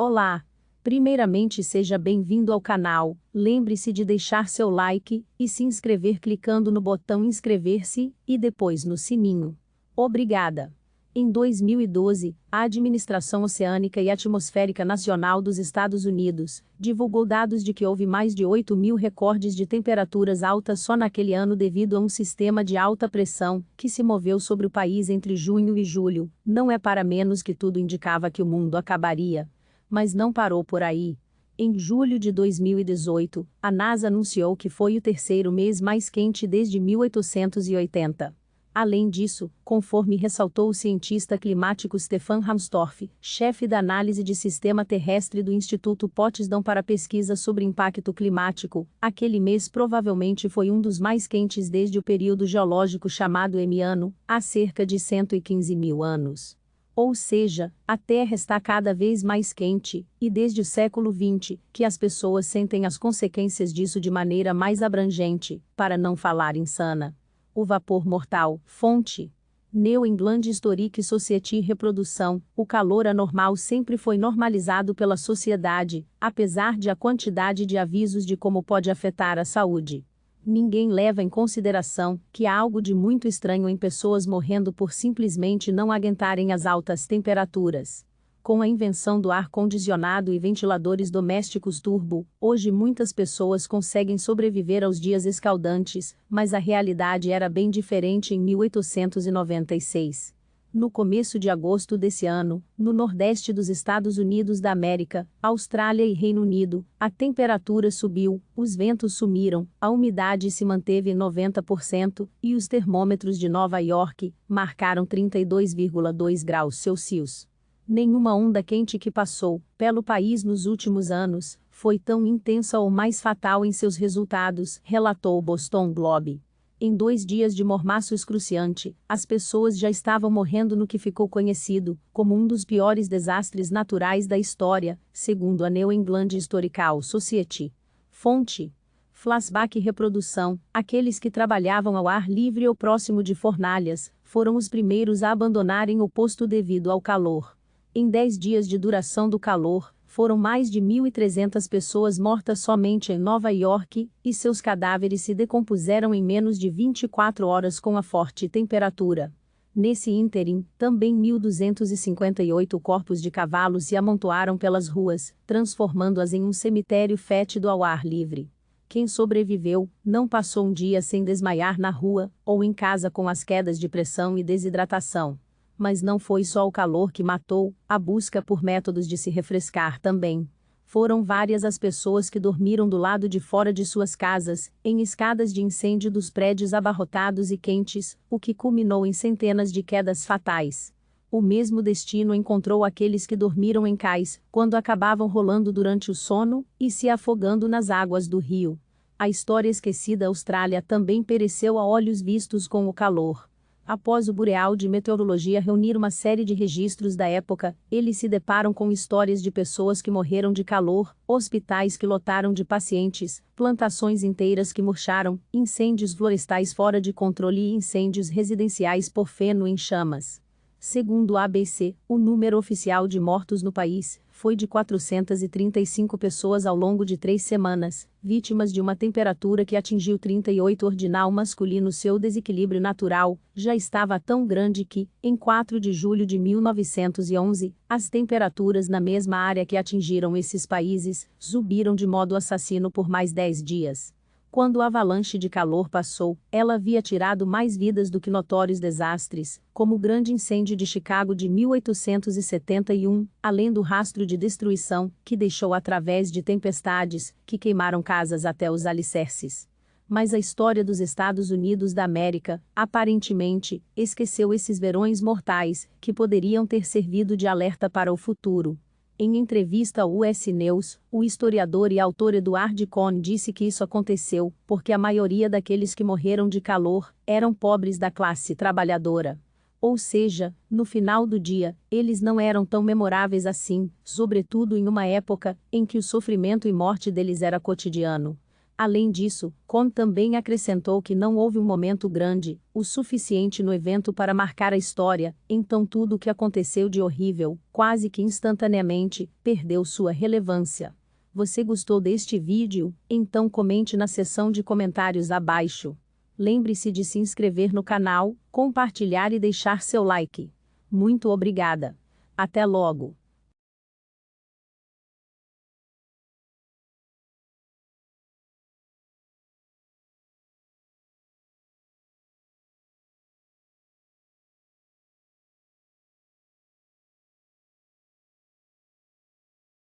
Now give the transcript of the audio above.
Olá! Primeiramente seja bem-vindo ao canal, lembre-se de deixar seu like e se inscrever clicando no botão inscrever-se e depois no sininho. Obrigada! Em 2012, a Administração Oceânica e Atmosférica Nacional dos Estados Unidos divulgou dados de que houve mais de 8.000 recordes de temperaturas altas só naquele ano devido a um sistema de alta pressão que se moveu sobre o país entre junho e julho. Não é para menos que tudo indicava que o mundo acabaria. Mas não parou por aí. Em julho de 2018, a NASA anunciou que foi o terceiro mês mais quente desde 1880. Além disso, conforme ressaltou o cientista climático Stefan Rahmstorf, chefe da análise de sistema terrestre do Instituto Potsdam para pesquisa sobre impacto climático, aquele mês provavelmente foi um dos mais quentes desde o período geológico chamado Emiano, há cerca de 115.000 anos. Ou seja, a Terra está cada vez mais quente, e desde o século XX, que as pessoas sentem as consequências disso de maneira mais abrangente, para não falar insana. O vapor mortal, fonte. New England Historic Society Reprodução, o calor anormal sempre foi normalizado pela sociedade, apesar de a quantidade de avisos de como pode afetar a saúde. Ninguém leva em consideração que há algo de muito estranho em pessoas morrendo por simplesmente não aguentarem as altas temperaturas. Com a invenção do ar-condicionado e ventiladores domésticos turbo, hoje muitas pessoas conseguem sobreviver aos dias escaldantes, mas a realidade era bem diferente em 1896. No começo de agosto desse ano, no nordeste dos Estados Unidos da América, Austrália e Reino Unido, a temperatura subiu, os ventos sumiram, a umidade se manteve em 90% e os termômetros de Nova York marcaram 32,2 graus Celsius. Nenhuma onda quente que passou pelo país nos últimos anos foi tão intensa ou mais fatal em seus resultados, relatou o Boston Globe. Em 2 dias de mormaço excruciante, as pessoas já estavam morrendo no que ficou conhecido como um dos piores desastres naturais da história, segundo a New England Historical Society. Fonte: Flashback Reprodução. Aqueles que trabalhavam ao ar livre ou próximo de fornalhas foram os primeiros a abandonarem o posto devido ao calor. Em 10 dias de duração do calor, foram mais de 1.300 pessoas mortas somente em Nova York, e seus cadáveres se decompuseram em menos de 24 horas com a forte temperatura. Nesse ínterim, também 1.258 corpos de cavalos se amontoaram pelas ruas, transformando-as em um cemitério fétido ao ar livre. Quem sobreviveu, não passou um dia sem desmaiar na rua, ou em casa com as quedas de pressão e desidratação. Mas não foi só o calor que matou, a busca por métodos de se refrescar também. Foram várias as pessoas que dormiram do lado de fora de suas casas, em escadas de incêndio dos prédios abarrotados e quentes, o que culminou em centenas de quedas fatais. O mesmo destino encontrou aqueles que dormiram em cais, quando acabavam rolando durante o sono, e se afogando nas águas do rio. A história esquecida Austrália também pereceu a olhos vistos com o calor. Após o Bureau de Meteorologia reunir uma série de registros da época, eles se deparam com histórias de pessoas que morreram de calor, hospitais que lotaram de pacientes, plantações inteiras que murcharam, incêndios florestais fora de controle e incêndios residenciais por feno em chamas. Segundo o ABC, o número oficial de mortos no país foi de 435 pessoas ao longo de 3 semanas, vítimas de uma temperatura que atingiu 38 ordinal masculino. Seu desequilíbrio natural já estava tão grande que, em 4 de julho de 1911, as temperaturas na mesma área que atingiram esses países subiram de modo assassino por mais 10 dias. Quando a avalanche de calor passou, ela havia tirado mais vidas do que notórios desastres, como o grande incêndio de Chicago de 1871, além do rastro de destruição que deixou através de tempestades que queimaram casas até os alicerces. Mas a história dos Estados Unidos da América, aparentemente, esqueceu esses verões mortais, que poderiam ter servido de alerta para o futuro. Em entrevista ao US News, o historiador e autor Edward Cohn disse que isso aconteceu porque a maioria daqueles que morreram de calor eram pobres da classe trabalhadora. Ou seja, no final do dia, eles não eram tão memoráveis assim, sobretudo em uma época em que o sofrimento e morte deles era cotidiano. Além disso, Kon também acrescentou que não houve um momento grande o suficiente no evento para marcar a história, então tudo o que aconteceu de horrível, quase que instantaneamente, perdeu sua relevância. Você gostou deste vídeo? Então comente na seção de comentários abaixo. Lembre-se de se inscrever no canal, compartilhar e deixar seu like. Muito obrigada. Até logo!